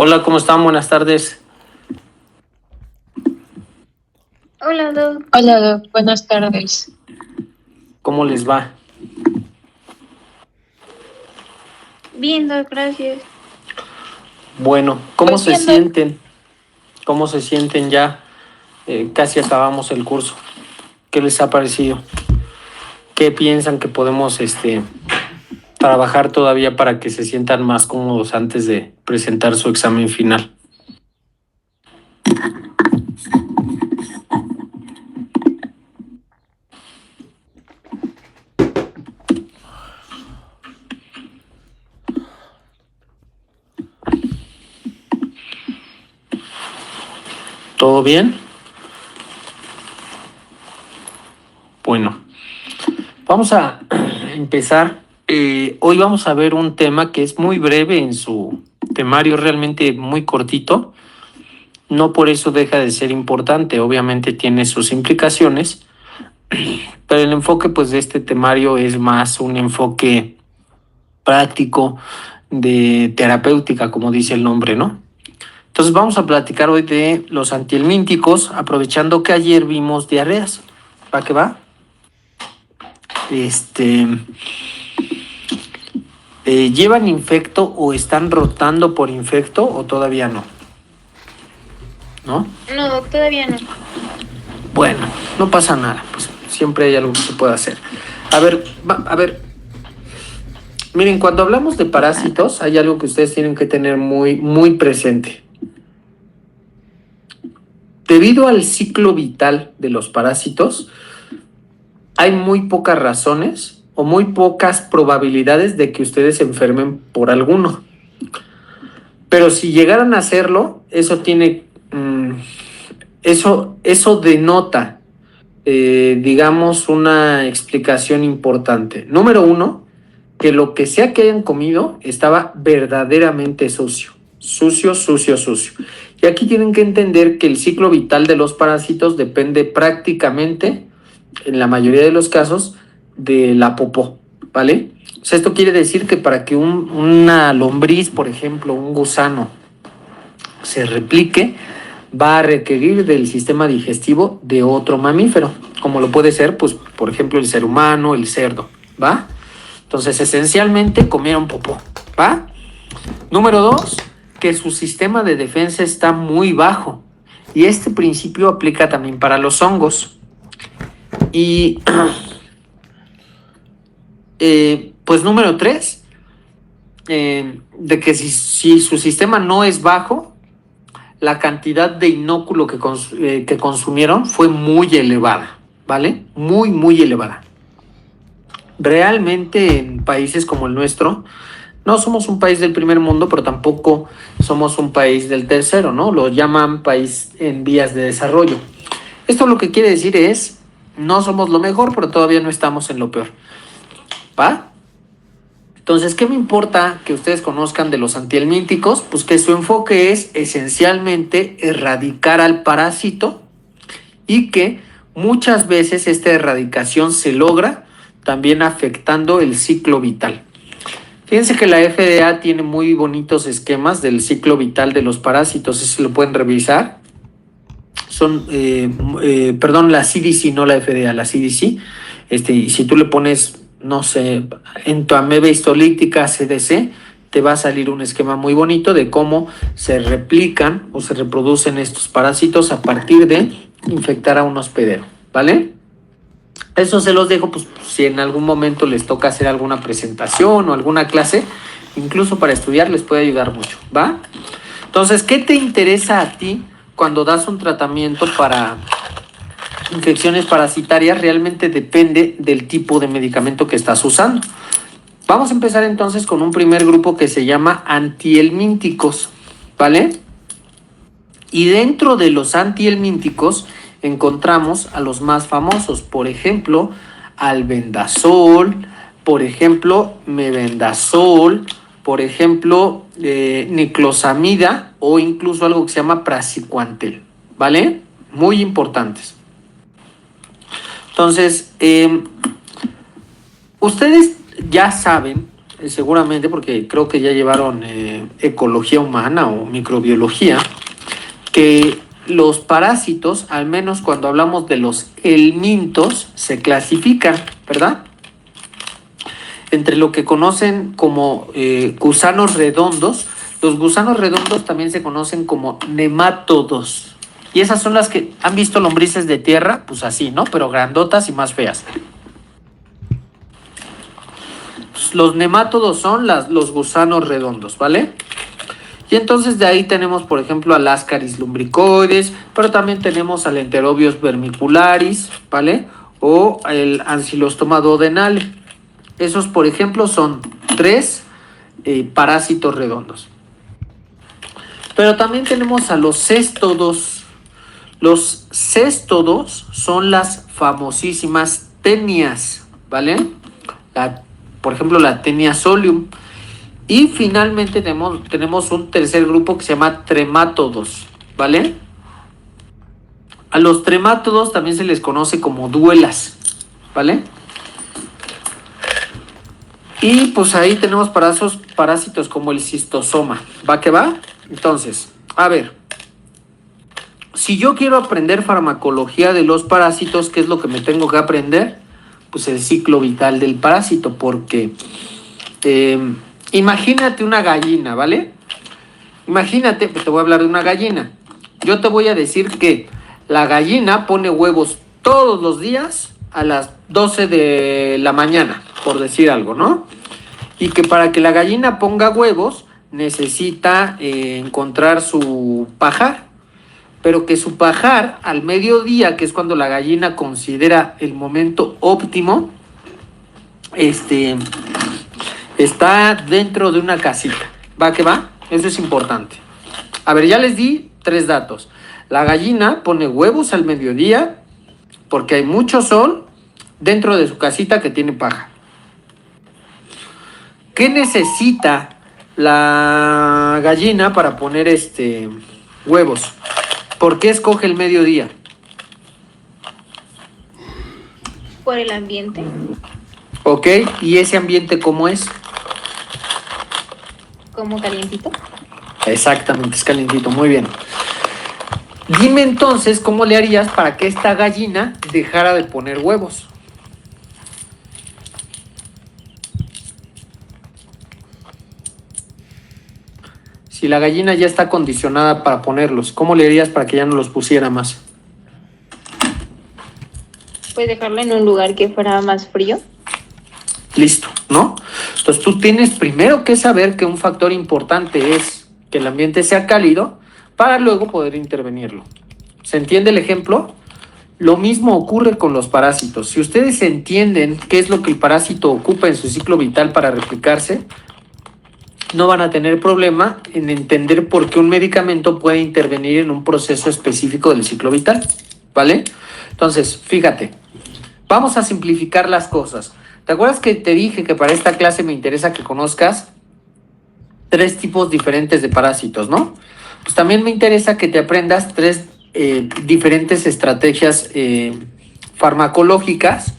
Hola, ¿cómo están? Buenas tardes. Hola, Doc. Hola, Doc. Buenas tardes. ¿Cómo les va? Bien, Doc, gracias. Bueno, ¿cómo Pues se bien, Doc. sienten? ¿Cómo se sienten ya? Casi acabamos el curso. ¿Qué les ha parecido? ¿Qué piensan que podemos trabajar todavía para que se sientan más cómodos antes de presentar su examen final? ¿Todo bien? Bueno, vamos a empezar. Hoy vamos a ver un tema que es muy breve en su temario, realmente muy cortito. No por eso deja de ser importante, obviamente tiene sus implicaciones, pero el enfoque pues de este temario es más un enfoque práctico de terapéutica, como dice el nombre, ¿no? Entonces vamos a platicar hoy de los antihelmínticos, aprovechando que ayer vimos diarreas. ¿Para qué va? ¿Llevan infecto o están rotando por infecto o todavía no? ¿No? No, Doc, todavía no. Bueno, no pasa nada, pues siempre hay algo que se puede hacer. A ver, miren, cuando hablamos de parásitos, hay algo que ustedes tienen que tener muy, muy presente. Debido al ciclo vital de los parásitos, hay muy pocas razones o muy pocas probabilidades de que ustedes se enfermen por alguno. Pero si llegaran a hacerlo, eso tiene, eso denota, digamos, una explicación importante. Número uno, que lo que sea que hayan comido estaba verdaderamente sucio. Sucio, sucio, sucio. Y aquí tienen que entender que el ciclo vital de los parásitos depende prácticamente, en la mayoría de los casos, de la popó, ¿vale? O sea, esto quiere decir que para que una lombriz, por ejemplo, un gusano, se replique, va a requerir del sistema digestivo de otro mamífero, como lo puede ser, pues, por ejemplo, el ser humano, el cerdo, ¿va? Entonces, esencialmente comieron popó, ¿va? Número dos, que su sistema de defensa está muy bajo. Y este principio aplica también para los hongos. Y, pues, número tres, de que si su sistema no es bajo, la cantidad de inóculo que consumieron fue muy elevada, ¿vale? Muy, muy elevada. Realmente en países como el nuestro, no somos un país del primer mundo, pero tampoco somos un país del tercero, ¿no? Lo llaman país en vías de desarrollo. Esto lo que quiere decir es, no somos lo mejor, pero todavía no estamos en lo peor, ¿va? Entonces, ¿qué me importa que ustedes conozcan de los antihelmínticos? Pues que su enfoque es esencialmente erradicar al parásito y que muchas veces esta erradicación se logra también afectando el ciclo vital. Fíjense que la FDA tiene muy bonitos esquemas del ciclo vital de los parásitos, eso lo pueden revisar. Son, la CDC, no la FDA, la CDC. Y si tú le pones, no sé, en tu ameba histolítica CDC, te va a salir un esquema muy bonito de cómo se replican o se reproducen estos parásitos a partir de infectar a un hospedero, ¿vale? Eso se los dejo, pues si en algún momento les toca hacer alguna presentación o alguna clase, incluso para estudiar les puede ayudar mucho, ¿va? Entonces, ¿qué te interesa a ti cuando das un tratamiento para infecciones parasitarias? Realmente depende del tipo de medicamento que estás usando. Vamos a empezar entonces con un primer grupo que se llama antihelmínticos, ¿vale? Y dentro de los antihelmínticos encontramos a los más famosos, por ejemplo, albendazol, por ejemplo, mebendazol, por ejemplo, niclosamida o incluso algo que se llama praziquantel, ¿vale? Muy importantes. Entonces, ustedes ya saben, seguramente, porque creo que ya llevaron ecología humana o microbiología, que los parásitos, al menos cuando hablamos de los helmintos, se clasifican, ¿verdad? Entre lo que conocen como gusanos redondos. Los gusanos redondos también se conocen como nemátodos. Y esas son las que han visto lombrices de tierra, pues así, ¿no? Pero grandotas y más feas. Los nemátodos son los gusanos redondos, ¿vale? Y entonces de ahí tenemos, por ejemplo, al Ascaris lumbricoides, pero también tenemos al Enterobius vermicularis, ¿vale? O el Ancylostoma duodenale. Esos, por ejemplo, son 3 parásitos redondos. Pero también tenemos a los céstodos. Los céstodos son las famosísimas tenias, ¿vale? Por ejemplo, la Tenia solium. Y finalmente tenemos un tercer grupo que se llama tremátodos, ¿vale? A los tremátodos también se les conoce como duelas, ¿vale? Y pues ahí tenemos parásitos como el cistosoma, ¿va que va? Entonces, a ver, si yo quiero aprender farmacología de los parásitos, ¿qué es lo que me tengo que aprender? Pues el ciclo vital del parásito, porque imagínate una gallina, ¿vale? Imagínate, pues te voy a hablar de una gallina. Yo te voy a decir que la gallina pone huevos todos los días a las 12 de la mañana, por decir algo, ¿no? Y que para que la gallina ponga huevos necesita encontrar su pajar, pero que su pajar al mediodía, que es cuando la gallina considera el momento óptimo, está dentro de una casita. ¿Va que va? Eso es importante. A ver, ya les di 3 datos. La gallina pone huevos al mediodía porque hay mucho sol dentro de su casita que tiene paja. ¿Qué necesita la gallina para poner huevos? ¿Por qué escoge el mediodía? Por el ambiente. Ok, ¿y ese ambiente cómo es? Como calientito. Exactamente, es calientito, muy bien. Dime entonces cómo le harías para que esta gallina dejara de poner huevos. Si la gallina ya está condicionada para ponerlos, ¿cómo le harías para que ya no los pusiera más? Pues dejarlo en un lugar que fuera más frío. Listo, ¿no? Entonces tú tienes primero que saber que un factor importante es que el ambiente sea cálido, para luego poder intervenirlo. ¿Se entiende el ejemplo? Lo mismo ocurre con los parásitos. Si ustedes entienden qué es lo que el parásito ocupa en su ciclo vital para replicarse, no van a tener problema en entender por qué un medicamento puede intervenir en un proceso específico del ciclo vital, ¿vale? Entonces, fíjate, vamos a simplificar las cosas. ¿Te acuerdas que te dije que para esta clase me interesa que conozcas 3 tipos diferentes de parásitos, ¿no? Pues también me interesa que te aprendas 3 diferentes estrategias farmacológicas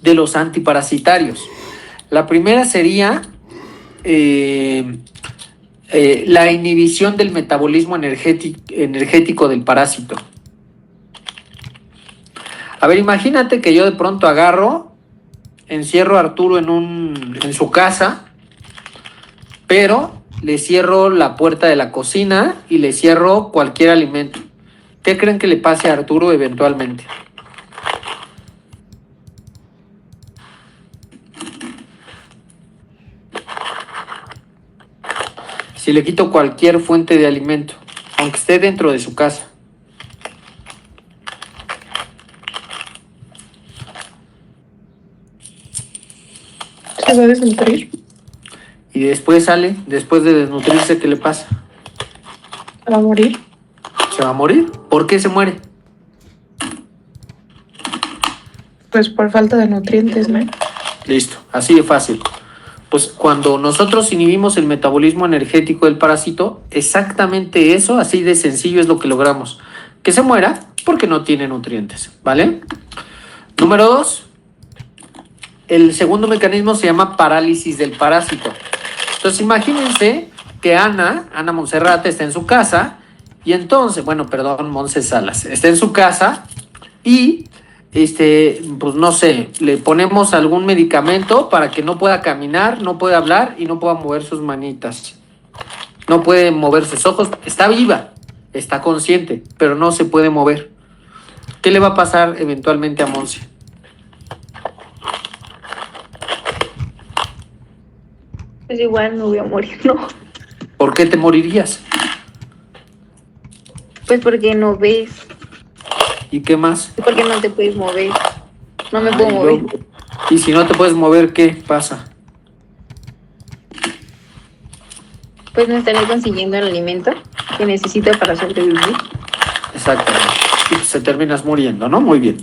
de los antiparasitarios. La primera sería la inhibición del metabolismo energético del parásito. A ver, imagínate que yo de pronto agarro, encierro a Arturo en su casa, pero le cierro la puerta de la cocina y le cierro cualquier alimento. ¿Qué creen que le pase a Arturo eventualmente? Si le quito cualquier fuente de alimento, aunque esté dentro de su casa. ¿Se va a desnutrir? Y después sale, después de desnutrirse, ¿qué le pasa? ¿Se va a morir? ¿Se va a morir? ¿Por qué se muere? Pues por falta de nutrientes, ¿no? Listo, así de fácil. Pues cuando nosotros inhibimos el metabolismo energético del parásito, exactamente eso, así de sencillo es lo que logramos. Que se muera porque no tiene nutrientes, ¿vale? Número 2, el segundo mecanismo se llama parálisis del parásito. Entonces imagínense que Ana Monserrate está en su casa y entonces, Montse Salas, está en su casa y pues no sé, le ponemos algún medicamento para que no pueda caminar, no pueda hablar y no pueda mover sus manitas. No puede mover sus ojos, está viva, está consciente, pero no se puede mover. ¿Qué le va a pasar eventualmente a Monse? Pues igual me voy a morir, ¿no? ¿Por qué te morirías? Pues porque no ves, ¿Y qué más? porque no te puedes mover. No me puedo Ay, mover. luego, y si no te puedes mover, ¿qué pasa? Pues no estaré consiguiendo el alimento que necesito para sobrevivir. Exactamente. Y pues te terminas muriendo, ¿no? Muy bien.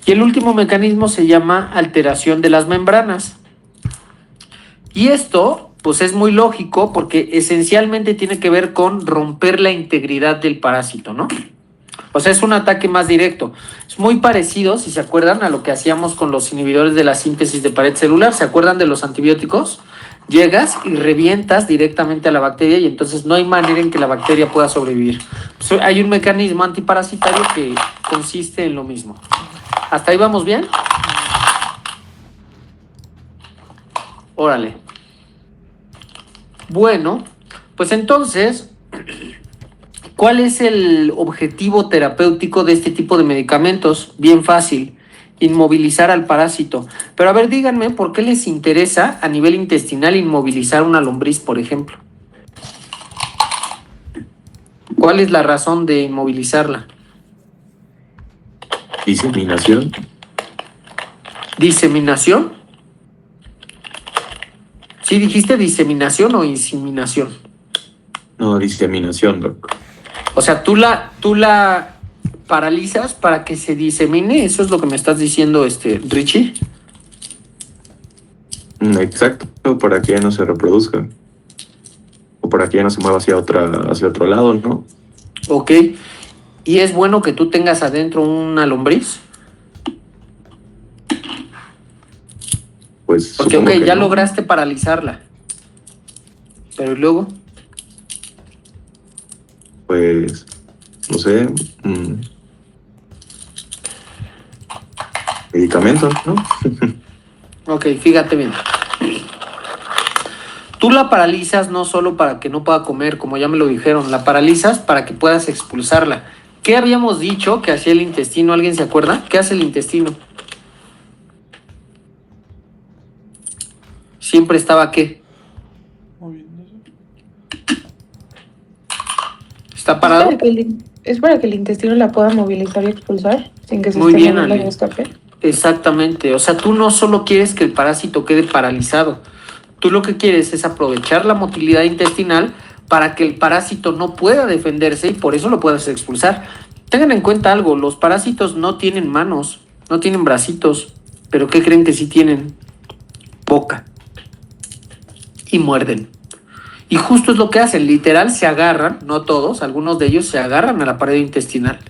Y el último mecanismo se llama alteración de las membranas. Y esto, pues es muy lógico porque esencialmente tiene que ver con romper la integridad del parásito, ¿no? O sea, es un ataque más directo. Es muy parecido, si se acuerdan, a lo que hacíamos con los inhibidores de la síntesis de pared celular. ¿Se acuerdan de los antibióticos? Llegas y revientas directamente a la bacteria y entonces no hay manera en que la bacteria pueda sobrevivir. Pues hay un mecanismo antiparasitario que consiste en lo mismo. ¿Hasta ahí vamos bien? Órale. Bueno, pues entonces, ¿cuál es el objetivo terapéutico de este tipo de medicamentos? Bien fácil, inmovilizar al parásito. Pero a ver, díganme, ¿por qué les interesa a nivel intestinal inmovilizar una lombriz, por ejemplo? ¿Cuál es la razón de inmovilizarla? Diseminación. ¿Diseminación? ¿Sí dijiste diseminación o inseminación? No, diseminación, doc. O sea, tú la paralizas para que se disemine, ¿eso es lo que me estás diciendo, Richie? Exacto, para que ya no se reproduzca. O para que ya no se mueva hacia otro lado, ¿no? Ok. ¿Y es bueno que tú tengas adentro una lombriz? Pues Porque, supongo ok, que ya no. lograste paralizarla. Pero ¿y luego? Pues, no sé. Medicamentos, ¿no? Ok, fíjate bien. Tú la paralizas no solo para que no pueda comer, como ya me lo dijeron, la paralizas para que puedas expulsarla. ¿Qué habíamos dicho que hacía el intestino? ¿Alguien se acuerda? ¿Qué hace el intestino? Siempre estaba ¿qué? Moviéndose. ¿Está parado? Es para que el intestino la pueda movilizar y expulsar sin que se Muy bien, estimule Ale. el escape. Exactamente. O sea, tú no solo quieres que el parásito quede paralizado. Tú lo que quieres es aprovechar la motilidad intestinal para que el parásito no pueda defenderse y por eso lo puedas expulsar. Tengan en cuenta algo, los parásitos no tienen manos, no tienen bracitos, pero ¿qué creen que sí tienen? Boca. Y muerden. Y justo es lo que hacen, literal se agarran, no todos, algunos de ellos se agarran a la pared intestinal.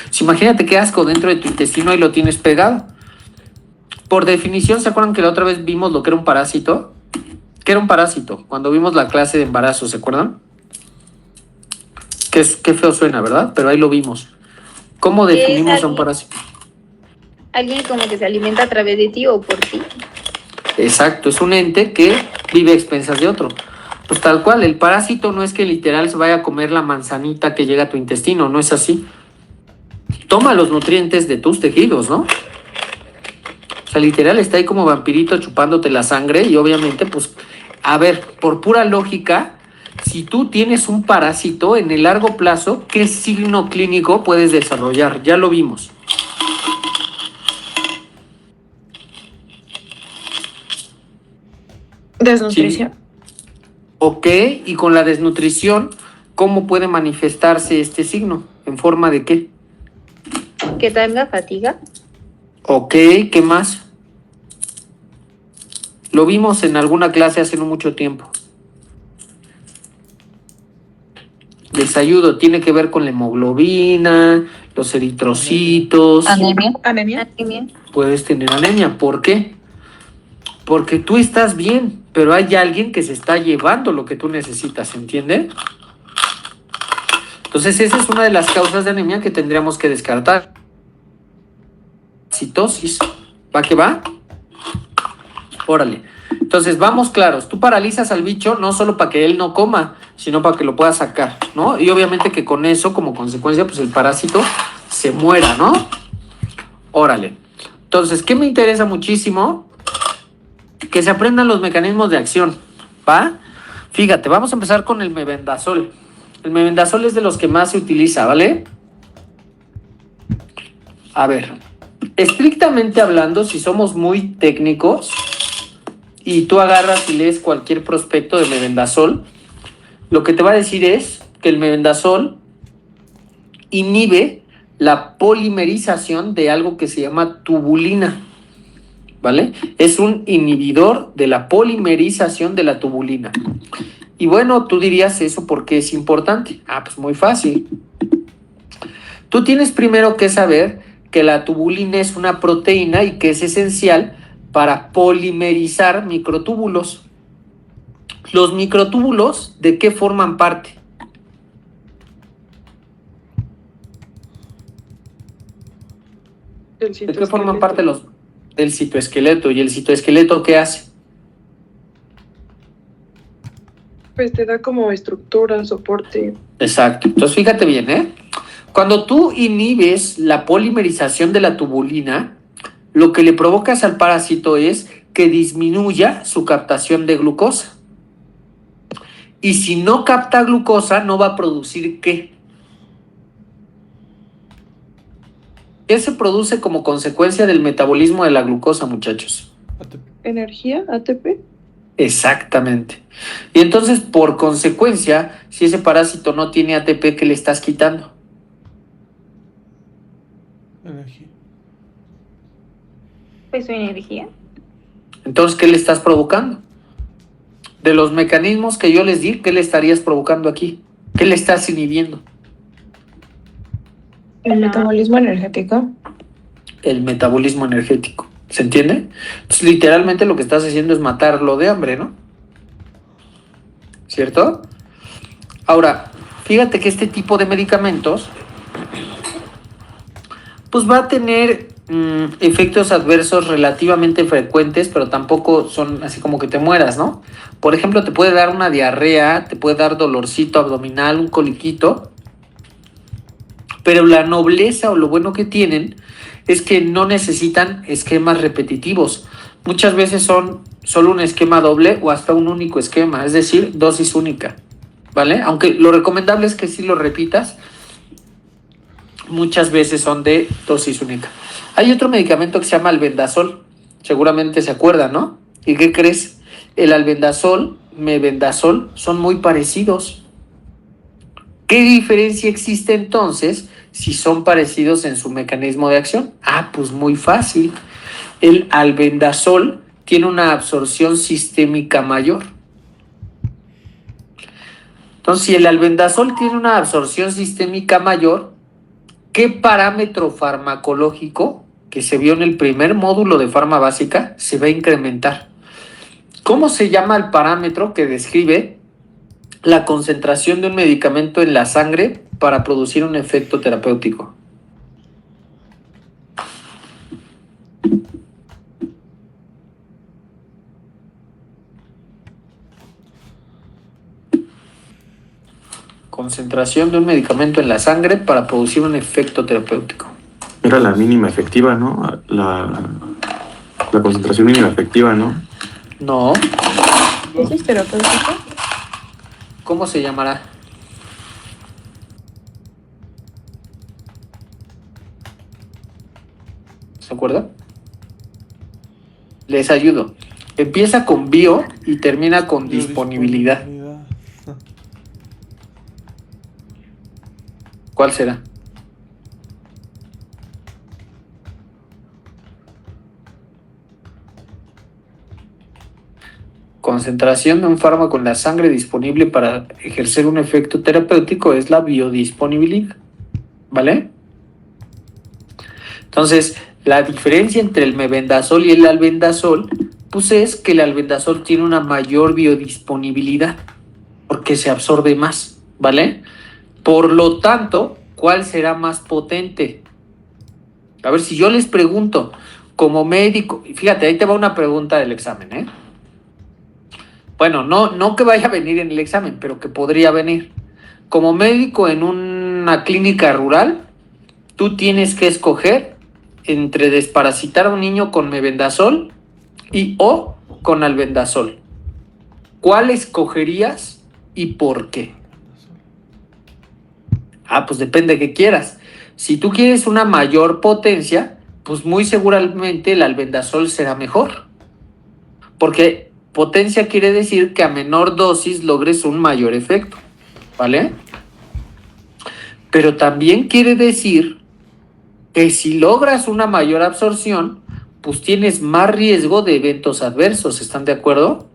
Si imagínate qué asco dentro de tu intestino y lo tienes pegado. Por definición, ¿se acuerdan que la otra vez vimos lo que era un parásito? ¿Qué era un parásito? Cuando vimos la clase de embarazo, ¿se acuerdan? Qué feo suena, ¿verdad? Pero ahí lo vimos. ¿Cómo definimos a un parásito? Alguien como que se alimenta a través de ti o por ti. Exacto, es un ente que vive a expensas de otro. Pues tal cual, el parásito no es que literal se vaya a comer la manzanita que llega a tu intestino, no es así. Toma los nutrientes de tus tejidos, ¿no? O sea, literal está ahí como vampirito chupándote la sangre y obviamente, pues, a ver, por pura lógica, si tú tienes un parásito en el largo plazo, ¿qué signo clínico puedes desarrollar? Ya lo vimos. Desnutrición. Sí. Ok, y con la desnutrición, ¿cómo puede manifestarse este signo? ¿En forma de qué? Que tenga fatiga. Ok, ¿qué más? Lo vimos en alguna clase hace no mucho tiempo. Les ayudo, tiene que ver con la hemoglobina, los eritrocitos. Anemia. Anemia. Anemia. Puedes tener anemia. ¿Por qué? Porque tú estás bien, pero hay alguien que se está llevando lo que tú necesitas, ¿entiende? Entonces esa es una de las causas de anemia que tendríamos que descartar. Citosis. ¿Va que va? Órale. Entonces vamos claros, tú paralizas al bicho no solo para que él no coma, sino para que lo pueda sacar, ¿no? Y obviamente que con eso, como consecuencia, pues el parásito se muera, ¿no? Órale. Entonces, ¿qué me interesa muchísimo? Que se aprendan los mecanismos de acción, ¿va? Fíjate, vamos a empezar con el mebendazol. El mebendazol es de los que más se utiliza, ¿vale? A ver, estrictamente hablando, si somos muy técnicos y tú agarras y lees cualquier prospecto de mebendazol, lo que te va a decir es que el mebendazol inhibe la polimerización de algo que se llama tubulina, ¿vale? Es un inhibidor de la polimerización de la tubulina. Y bueno, tú dirías, ¿eso por qué es importante? Ah, pues muy fácil. Tú tienes primero que saber que la tubulina es una proteína y que es esencial para polimerizar microtúbulos. Los microtúbulos, ¿de qué forman parte? ¿De qué forman parte del citoesqueleto? ¿Y el citoesqueleto qué hace? Pues te da como estructura, soporte. Exacto. Entonces fíjate bien, ¿eh? Cuando tú inhibes la polimerización de la tubulina, lo que le provocas al parásito es que disminuya su captación de glucosa. Y si no capta glucosa, no va a producir ¿qué? ¿Qué se produce como consecuencia del metabolismo de la glucosa, muchachos? Energía, ATP. Exactamente. Y entonces, por consecuencia, si ese parásito no tiene ATP, ¿qué le estás quitando? Energía. Pues su energía. Entonces, ¿qué le estás provocando? De los mecanismos que yo les di, ¿qué le estarías provocando aquí? ¿Qué le estás inhibiendo? El metabolismo energético. El metabolismo energético. ¿Se entiende? Entonces, literalmente lo que estás haciendo es matarlo de hambre, ¿no? ¿Cierto? Ahora, fíjate que este tipo de medicamentos pues va a tener efectos adversos relativamente frecuentes, pero tampoco son así como que te mueras, ¿no? Por ejemplo, te puede dar una diarrea, te puede dar dolorcito abdominal, un coliquito, pero la nobleza o lo bueno que tienen es que no necesitan esquemas repetitivos. Muchas veces son solo un esquema doble o hasta un único esquema, es decir, dosis única. ¿vale? Aunque lo recomendable es que sí lo repitas, muchas veces son de dosis única. Hay otro medicamento que se llama albendazol, seguramente se acuerdan, ¿no? ¿Y qué crees? El albendazol, mebendazol son muy parecidos. ¿Qué diferencia existe entonces si son parecidos en su mecanismo de acción? Ah, pues muy fácil. El albendazol tiene una absorción sistémica mayor. Entonces, si el albendazol tiene una absorción sistémica mayor, ¿qué parámetro farmacológico que se vio en el primer módulo de farma básica se va a incrementar? ¿Cómo se llama el parámetro que describe la concentración de un medicamento en la sangre para producir un efecto terapéutico? Concentración de un medicamento en la sangre para producir un efecto terapéutico. Era la mínima efectiva, ¿no? La concentración mínima efectiva, ¿no? No. ¿Eso es terapéutico? ¿Cómo se llamará? ¿Se acuerdan? Les ayudo. Empieza con bio y termina con disponibilidad. ¿Cuál será? Concentración de un fármaco en la sangre disponible para ejercer un efecto terapéutico es la biodisponibilidad, ¿vale? Entonces, la diferencia entre el mebendazol y el albendazol, pues es que el albendazol tiene una mayor biodisponibilidad, porque se absorbe más, ¿vale? Por lo tanto, ¿cuál será más potente? A ver, si yo les pregunto, como médico, fíjate, ahí te va una pregunta del examen, ¿eh? Bueno, no que vaya a venir en el examen, pero que podría venir. Como médico en una clínica rural, tú tienes que escoger entre desparasitar a un niño con mebendazol o con albendazol. ¿Cuál escogerías y por qué? Ah, pues depende de qué quieras. Si tú quieres una mayor potencia, pues muy seguramente el albendazol será mejor. Porque potencia quiere decir que a menor dosis logres un mayor efecto, ¿vale? Pero también quiere decir que si logras una mayor absorción, pues tienes más riesgo de eventos adversos, ¿están de acuerdo?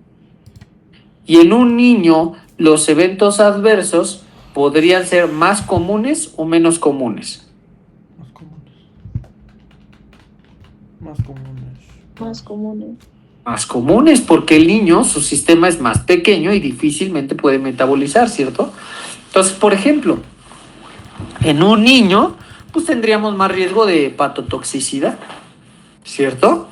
Y en un niño, los eventos adversos podrían ser más comunes o menos comunes. Más comunes. Más comunes, porque el niño, su sistema es más pequeño y difícilmente puede metabolizar, ¿cierto? Entonces, por ejemplo, en un niño, pues tendríamos más riesgo de hepatotoxicidad, ¿cierto?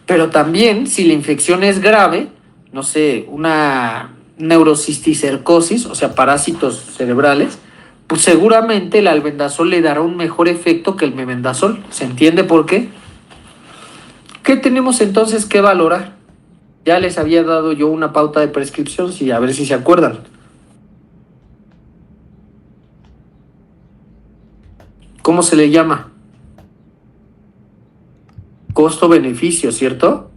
Pero también, si la infección es grave, no sé, una neurocisticercosis, o sea, parásitos cerebrales, pues seguramente el albendazol le dará un mejor efecto que el mebendazol. ¿Se entiende por qué? ¿Qué tenemos entonces que valorar? Ya les había dado yo una pauta de prescripción, a ver si se acuerdan. ¿Cómo se le llama? Costo-beneficio, ¿cierto?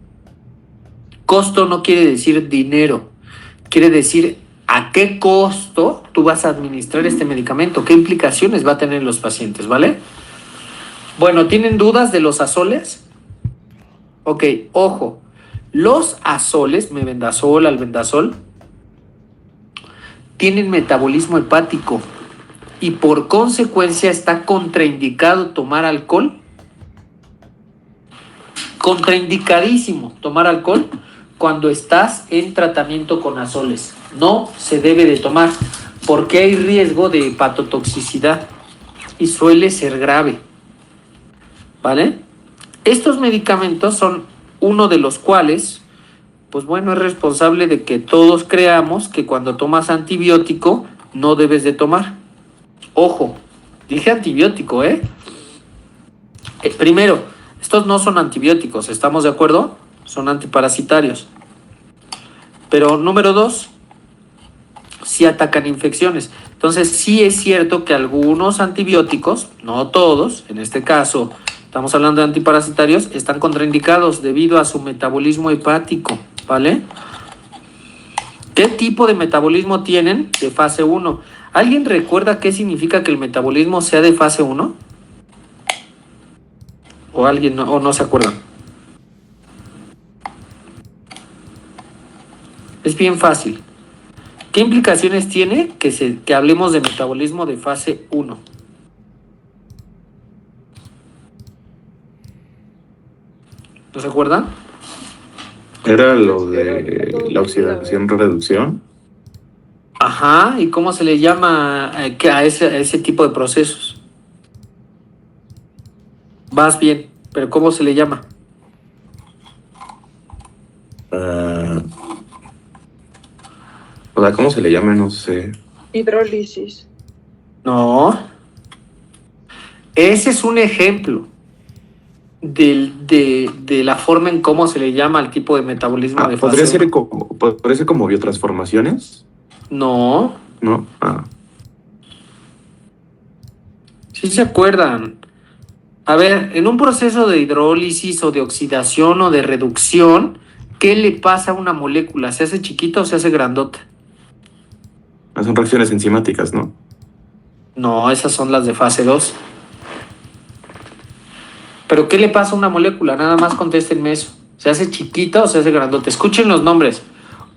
Costo no quiere decir dinero, quiere decir a qué costo tú vas a administrar este medicamento, qué implicaciones va a tener en los pacientes, ¿vale? Bueno, ¿tienen dudas de los azoles? Ok, ojo, los azoles, mebendazol, albendazol, tienen metabolismo hepático y por consecuencia está contraindicado tomar alcohol. Contraindicadísimo tomar alcohol cuando estás en tratamiento con azoles. No se debe de tomar porque hay riesgo de hepatotoxicidad y suele ser grave, ¿vale? Estos medicamentos son uno de los cuales, pues bueno, es responsable de que todos creamos que cuando tomas antibiótico no debes de tomar. Ojo, dije antibiótico, ¿eh? Primero, estos no son antibióticos, ¿estamos de acuerdo? Son antiparasitarios. Pero número 2, sí atacan infecciones. Entonces, sí es cierto que algunos antibióticos, no todos, en este caso estamos hablando de antiparasitarios, están contraindicados debido a su metabolismo hepático, ¿vale? ¿Qué tipo de metabolismo tienen de fase 1? ¿Alguien recuerda qué significa que el metabolismo sea de fase 1? ¿O alguien no se acuerda? Es bien fácil. ¿Qué implicaciones tiene que hablemos de metabolismo de fase 1? ¿No se acuerdan? Era lo de la oxidación-reducción. Ajá, ¿y cómo se le llama a ese tipo de procesos? Vas bien, pero ¿cómo se le llama? O sea, ¿cómo se le llama? No sé. Hidrólisis. No. Ese es un ejemplo de la forma en cómo se le llama al tipo de metabolismo de fase ¿podría ser 1. podría ser como biotransformaciones? No. ¿No? Sí se acuerdan. A ver, en un proceso de hidrólisis o de oxidación o de reducción, ¿qué le pasa a una molécula? ¿Se hace chiquita o se hace grandota? Son reacciones enzimáticas, ¿no? No, esas son las de fase 2. ¿Pero qué le pasa a una molécula? Nada más contéstenme eso. ¿Se hace chiquita o se hace grandota? Escuchen los nombres.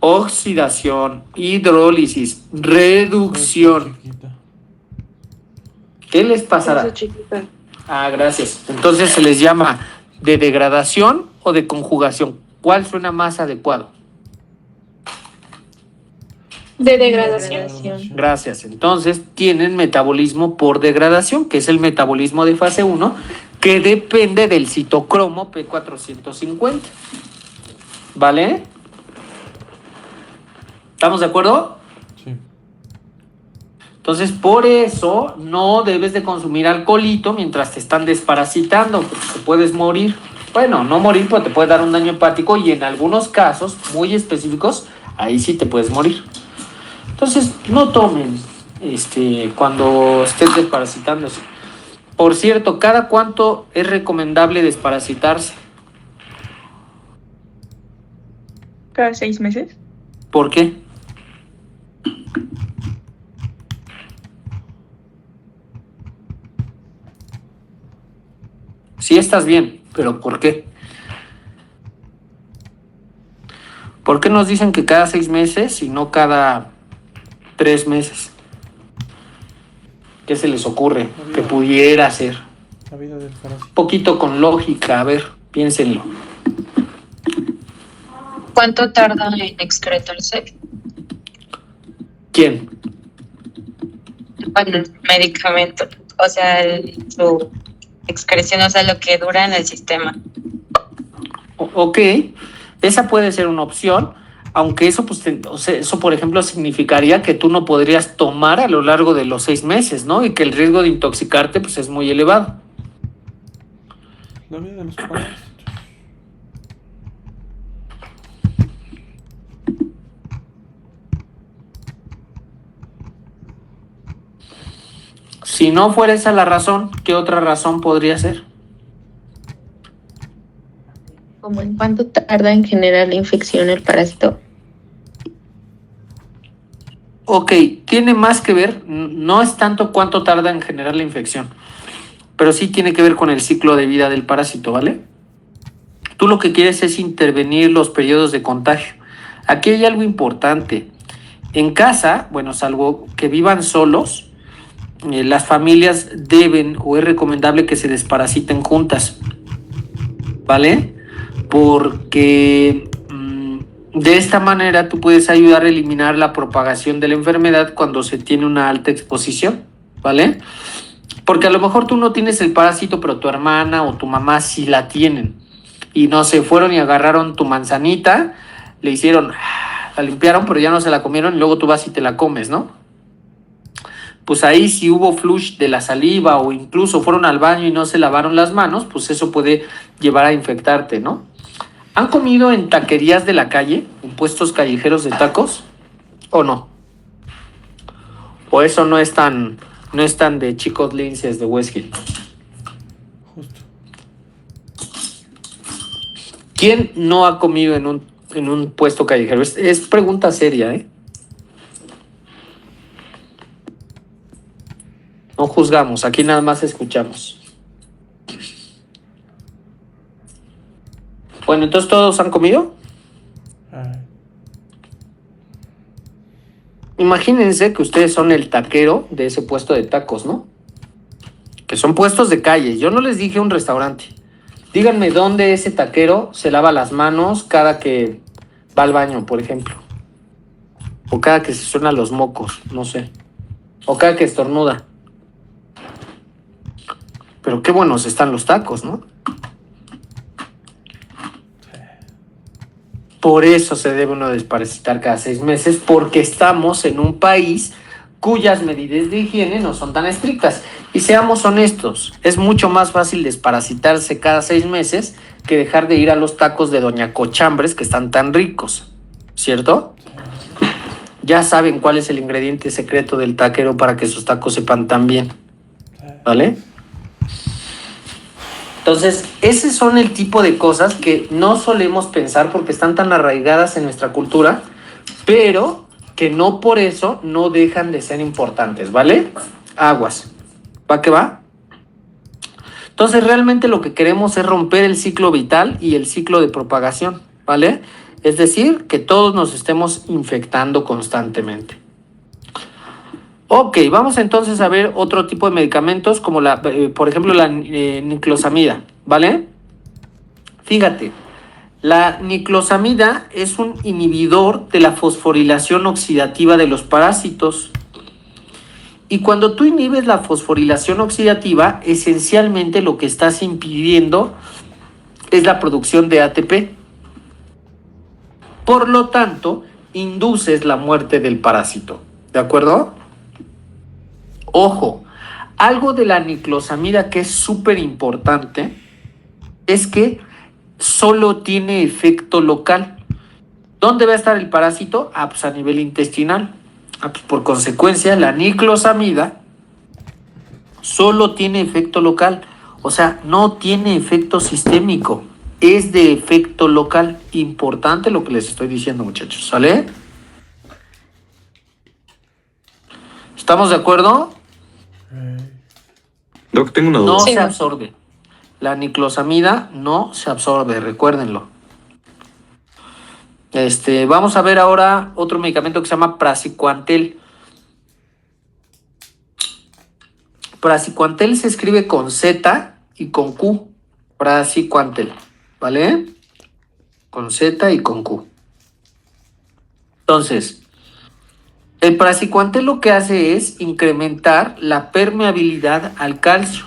Oxidación, hidrólisis, reducción. ¿Qué les pasará? Chiquita. Ah, gracias. Entonces se les llama de degradación o de conjugación. ¿Cuál suena más adecuado? De degradación. Gracias. Entonces tienen metabolismo por degradación, que es el metabolismo de fase 1, que depende del citocromo P450. ¿Vale? ¿Estamos de acuerdo? Sí. Entonces, por eso no debes de consumir alcoholito mientras te están desparasitando, porque te puedes morir. Bueno, no morir, pero te puede dar un daño hepático y en algunos casos muy específicos, ahí sí te puedes morir. Entonces, no tomen cuando estés desparasitándose. Por cierto, ¿cada cuánto es recomendable desparasitarse? Cada 6 meses. ¿Por qué? Sí estás bien, pero ¿por qué? ¿Por qué nos dicen que cada 6 meses y no cada 3 meses? ¿Qué se les ocurre que pudiera ser? La vida del parásito. Un poquito con lógica, a ver, piénsenlo. ¿Cuánto tarda en excretarse? ¿Quién? Bueno, el medicamento, o sea, su excreción, o sea, lo que dura en el sistema. Ok, esa puede ser una opción, aunque eso, pues, eso, por ejemplo, significaría que tú no podrías tomar a lo largo de los 6 meses, ¿no? Y que el riesgo de intoxicarte, pues, es muy elevado. La vida de los parásitos. Si no fuera esa la razón, ¿qué otra razón podría ser? ¿Cómo en cuánto tarda en generar la infección el parásito? Ok, tiene más que ver, no es tanto cuánto tarda en generar la infección, pero sí tiene que ver con el ciclo de vida del parásito, ¿vale? Tú lo que quieres es intervenir los periodos de contagio. Aquí hay algo importante. En casa, bueno, salvo que vivan solos, las familias deben o es recomendable que se desparasiten juntas, ¿vale? Porque de esta manera tú puedes ayudar a eliminar la propagación de la enfermedad cuando se tiene una alta exposición, ¿vale? Porque a lo mejor tú no tienes el parásito, pero tu hermana o tu mamá sí la tienen. Y no se fueron y agarraron tu manzanita, le hicieron, la limpiaron, pero ya no se la comieron y luego tú vas y te la comes, ¿no? Pues ahí si hubo flush de la saliva o incluso fueron al baño y no se lavaron las manos, pues eso puede llevar a infectarte, ¿no? ¿Han comido en taquerías de la calle, en puestos callejeros de tacos? ¿O no? ¿O eso no es tan de chicos linces de West Hill? Justo. ¿Quién no ha comido en un puesto callejero? Es pregunta seria, ¿eh? No juzgamos, aquí nada más escuchamos. Bueno, entonces todos han comido. Ay, Imagínense que ustedes son el taquero de ese puesto de tacos, ¿no? Que son puestos de calle. Yo no les dije un restaurante. Díganme dónde ese taquero se lava las manos cada que va al baño, por ejemplo. O cada que se suena los mocos, no sé. O cada que estornuda. Pero qué buenos están los tacos, ¿no? Por eso se debe uno desparasitar cada 6 meses, porque estamos en un país cuyas medidas de higiene no son tan estrictas. Y seamos honestos, es mucho más fácil desparasitarse cada 6 meses que dejar de ir a los tacos de Doña Cochambres que están tan ricos, ¿cierto? Ya saben cuál es el ingrediente secreto del taquero para que sus tacos sepan tan bien, ¿vale? Entonces, ese son el tipo de cosas que no solemos pensar porque están tan arraigadas en nuestra cultura, pero que no por eso no dejan de ser importantes, ¿vale? Aguas. ¿Va que va? Entonces, realmente lo que queremos es romper el ciclo vital y el ciclo de propagación, ¿vale? Es decir, que todos nos estemos infectando constantemente. Ok, vamos entonces a ver otro tipo de medicamentos como por ejemplo la niclosamida, ¿vale? Fíjate, la niclosamida es un inhibidor de la fosforilación oxidativa de los parásitos. Y cuando tú inhibes la fosforilación oxidativa, esencialmente lo que estás impidiendo es la producción de ATP. Por lo tanto, induces la muerte del parásito, ¿de acuerdo? Ojo, algo de la niclosamida que es súper importante es que solo tiene efecto local. ¿Dónde va a estar el parásito? Pues a nivel intestinal. Pues por consecuencia, la niclosamida solo tiene efecto local. O sea, no tiene efecto sistémico. Es de efecto local. Importante lo que les estoy diciendo, muchachos. ¿Sale? ¿Estamos de acuerdo? Doc, tengo una duda. No Sí. se absorbe. La niclosamida no se absorbe, recuérdenlo. Vamos a ver ahora otro medicamento que se llama praziquantel. Praziquantel se escribe con Z y con Q. Praziquantel, ¿vale? Con Z y con Q. Entonces, el praziquantel lo que hace es incrementar la permeabilidad al calcio.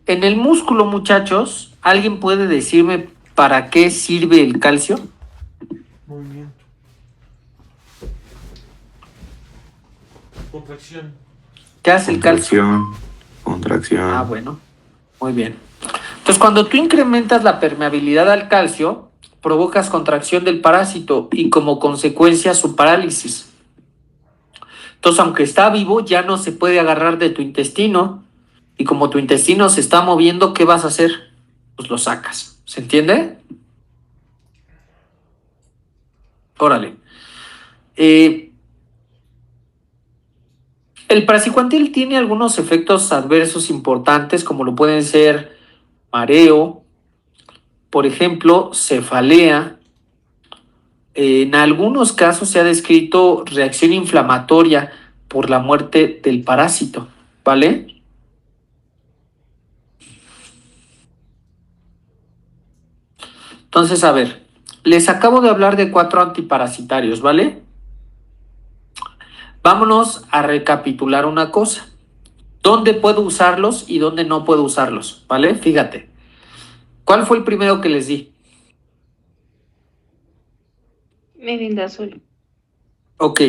En el músculo, muchachos, ¿alguien puede decirme para qué sirve el calcio? movimiento. Contracción. ¿Qué hace el calcio? Contracción. Ah, bueno, muy bien. Entonces, cuando tú incrementas la permeabilidad al calcio, provocas contracción del parásito y como consecuencia su parálisis. Entonces, aunque está vivo, ya no se puede agarrar de tu intestino. Y como tu intestino se está moviendo, ¿qué vas a hacer? Pues lo sacas. ¿Se entiende? Órale. El praziquantel tiene algunos efectos adversos importantes, como lo pueden ser mareo, por ejemplo, cefalea. En algunos casos se ha descrito reacción inflamatoria por la muerte del parásito, ¿vale? Entonces, a ver, les acabo de hablar de 4 antiparasitarios, ¿vale? Vámonos a recapitular una cosa. ¿Dónde puedo usarlos y dónde no puedo usarlos? ¿Vale? Fíjate. ¿Cuál fue el primero que les di? Mebendazol. Ok.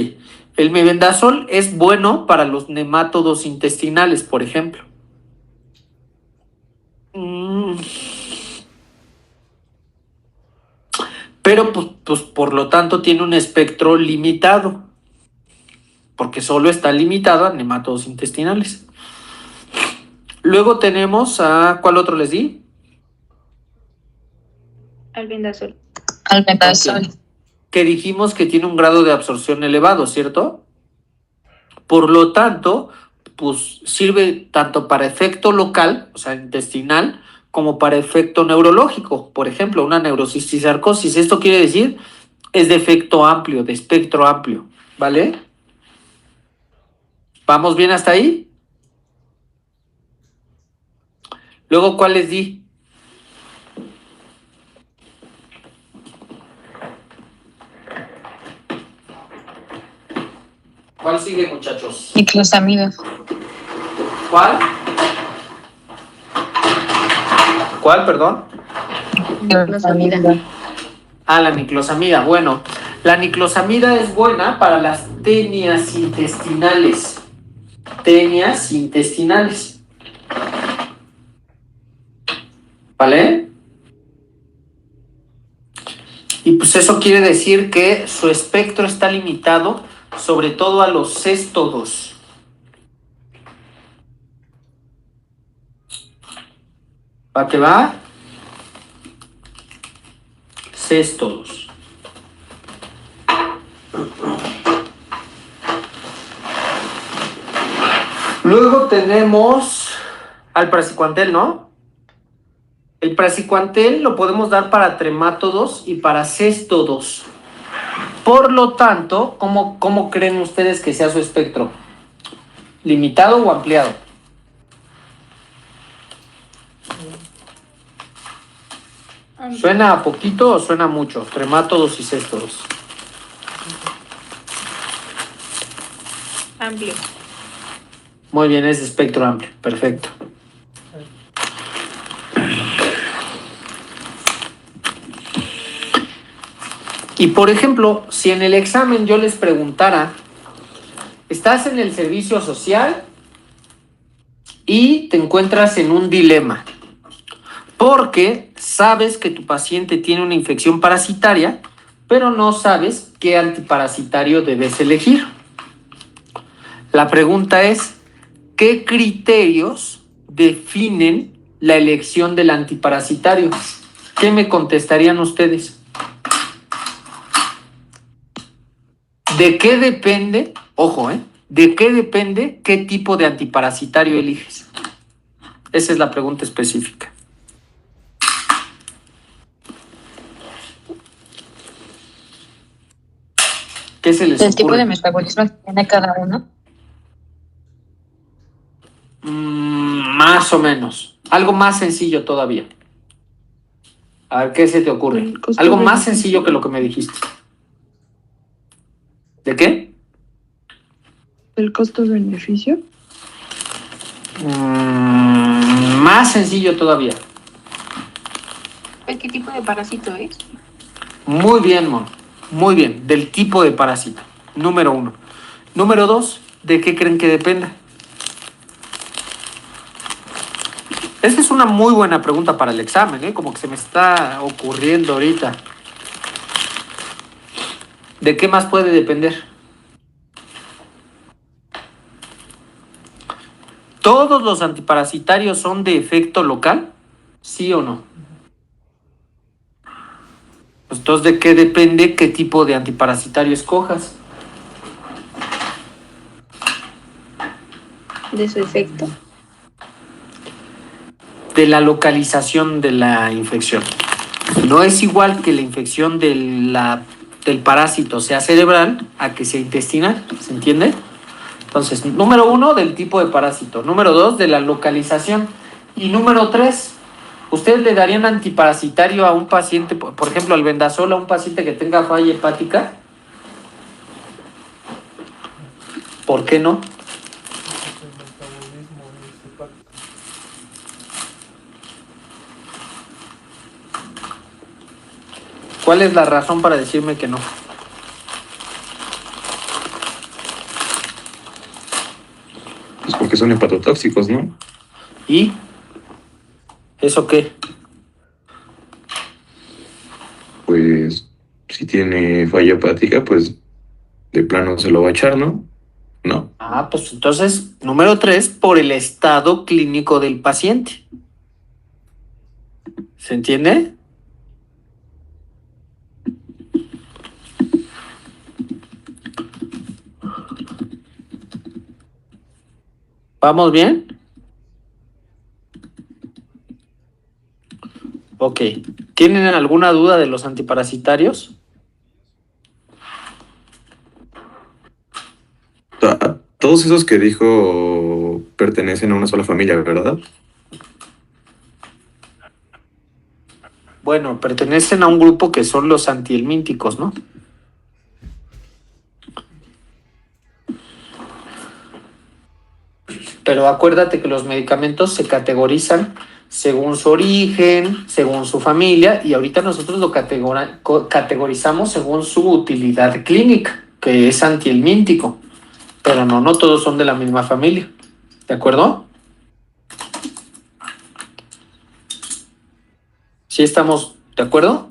El mebendazol es bueno para los nemátodos intestinales, por ejemplo. pero pues por lo tanto tiene un espectro limitado, porque solo está limitado a nematodos intestinales. Luego tenemos a, ¿cuál otro les di? Albendazol. Albendazol. Ok. Que dijimos que tiene un grado de absorción elevado, ¿cierto? Por lo tanto, pues sirve tanto para efecto local, o sea, intestinal, como para efecto neurológico. Por ejemplo, una neurocisticercosis. Esto quiere decir, es de efecto amplio, de espectro amplio, ¿vale? ¿Vamos bien hasta ahí? Luego, ¿cuál les di? ¿Cuál sigue, muchachos? Niclosamida. ¿Cuál? ¿Cuál, perdón? Niclosamida. Ah, la niclosamida. Bueno, la niclosamida es buena para las tenias intestinales. Tenias intestinales. ¿Vale? Y pues eso quiere decir que su espectro está limitado sobre todo a los céstodos. ¿Para qué va? Céstodos. Luego tenemos al praziquantel, ¿no? El praziquantel lo podemos dar para tremátodos y para céstodos. Por lo tanto, ¿cómo creen ustedes que sea su espectro? ¿Limitado o ampliado? ¿Suena a poquito o suena mucho? Tremátodos y céstodos. Amplio. Muy bien, es de espectro amplio. Perfecto. Y por ejemplo, si en el examen yo les preguntara, estás en el servicio social y te encuentras en un dilema, porque sabes que tu paciente tiene una infección parasitaria, pero no sabes qué antiparasitario debes elegir. La pregunta es, ¿qué criterios definen la elección del antiparasitario? ¿Qué me contestarían ustedes? ¿De qué depende, ojo, de qué depende qué tipo de antiparasitario eliges? Esa es la pregunta específica. ¿Qué se les ¿El tipo ocurre? de metabolismo que tiene cada uno? Más o menos. Algo más sencillo todavía. A ver, ¿qué se te ocurre? El costo Algo más beneficio. sencillo que lo que me dijiste. ¿De qué? El costo-beneficio. Más sencillo todavía. ¿Qué tipo de parásito es? Muy bien, Mon. Muy bien. Del tipo de parásito. Número 1. Número 2. ¿De qué creen que dependa? Esa es una muy buena pregunta para el examen, como que se me está ocurriendo ahorita. ¿De qué más puede depender? ¿Todos los antiparasitarios son de efecto local? ¿Sí o no? Pues entonces, ¿de qué depende qué tipo de antiparasitario escojas? De su efecto. De la localización de la infección. No es igual que la infección del parásito sea cerebral a que sea intestinal, ¿se entiende? Entonces, número 1, del tipo de parásito. Número 2, de la localización. Y número 3, ¿ustedes le darían antiparasitario a un paciente, por ejemplo, albendazol a un paciente que tenga falla hepática? ¿Por qué no? El metabolismo es hepático. ¿Cuál es la razón para decirme que no? Pues porque son hepatotóxicos, ¿no? ¿Y eso qué? Pues Si tiene falla hepática, pues de plano se lo va a echar, ¿no? No. Ah, pues entonces, número 3, por el estado clínico del paciente. ¿Se entiende? ¿Vamos bien? Ok. ¿Tienen alguna duda de los antiparasitarios? Todos esos que dijo pertenecen a una sola familia, ¿verdad? Bueno, pertenecen a un grupo que son los antihelmínticos, ¿no? Pero acuérdate que los medicamentos se categorizan según su origen, según su familia, y ahorita nosotros lo categorizamos según su utilidad clínica, que es antihelmíntico. Pero no todos son de la misma familia. ¿De acuerdo? ¿Sí estamos de acuerdo?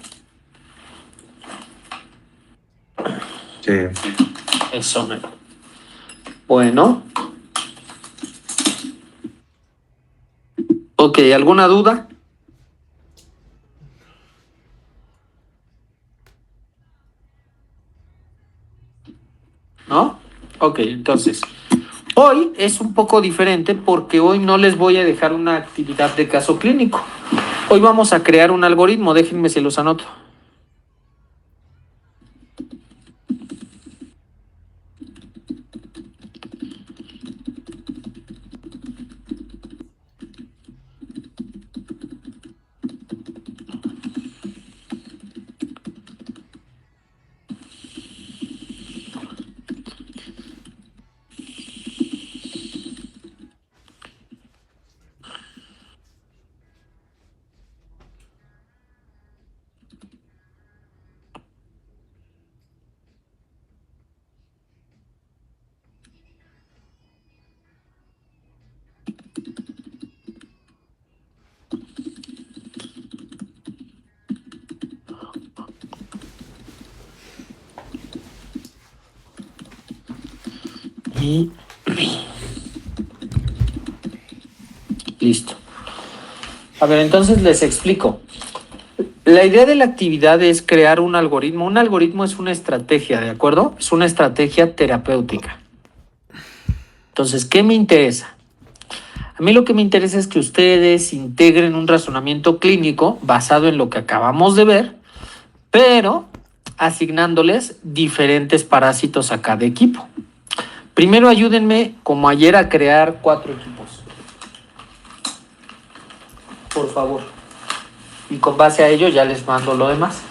Sí. Eso, mero. Bueno. Ok, ¿alguna duda? ¿No? Ok, entonces, hoy es un poco diferente porque hoy no les voy a dejar una actividad de caso clínico. Hoy vamos a crear un algoritmo, déjenme si los anoto. Y listo. A ver, entonces les explico. La idea de la actividad es crear un algoritmo. Un algoritmo es una estrategia, ¿de acuerdo? Es una estrategia terapéutica. Entonces, ¿qué me interesa? A mí lo que me interesa es que ustedes integren un razonamiento clínico basado en lo que acabamos de ver, pero asignándoles diferentes parásitos a cada equipo. Primero ayúdenme, como ayer, a crear 4 equipos. Por favor. Y con base a ello ya les mando lo demás.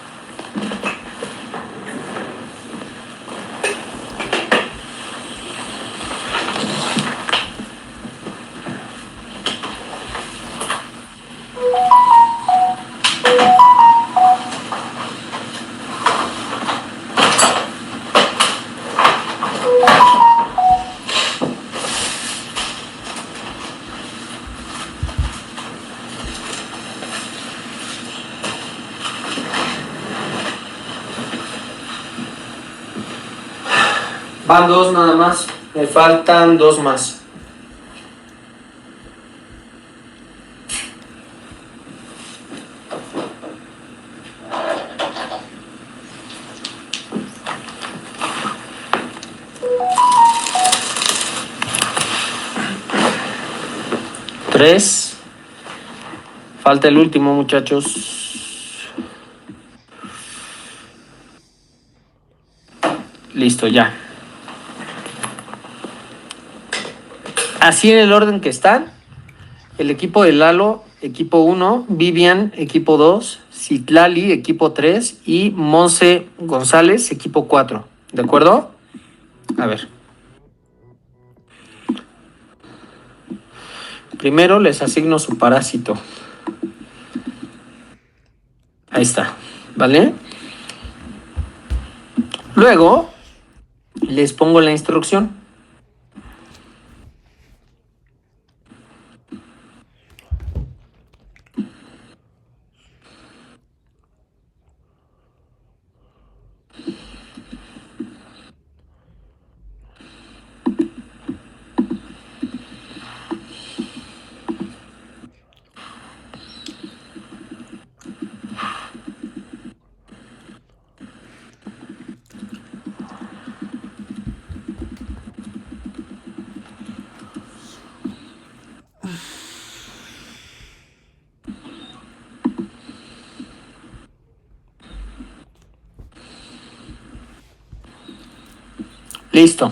Van 2 nada más. Me faltan 2 más. Tres. Falta el último, muchachos. Listo, ya. Así en el orden que están. El equipo de Lalo, equipo 1, Vivian, equipo 2, Citlali, equipo 3 y Monse González, equipo 4. ¿De acuerdo? A ver. Primero les asigno su parásito. Ahí está. ¿Vale? Luego les pongo la instrucción. Listo.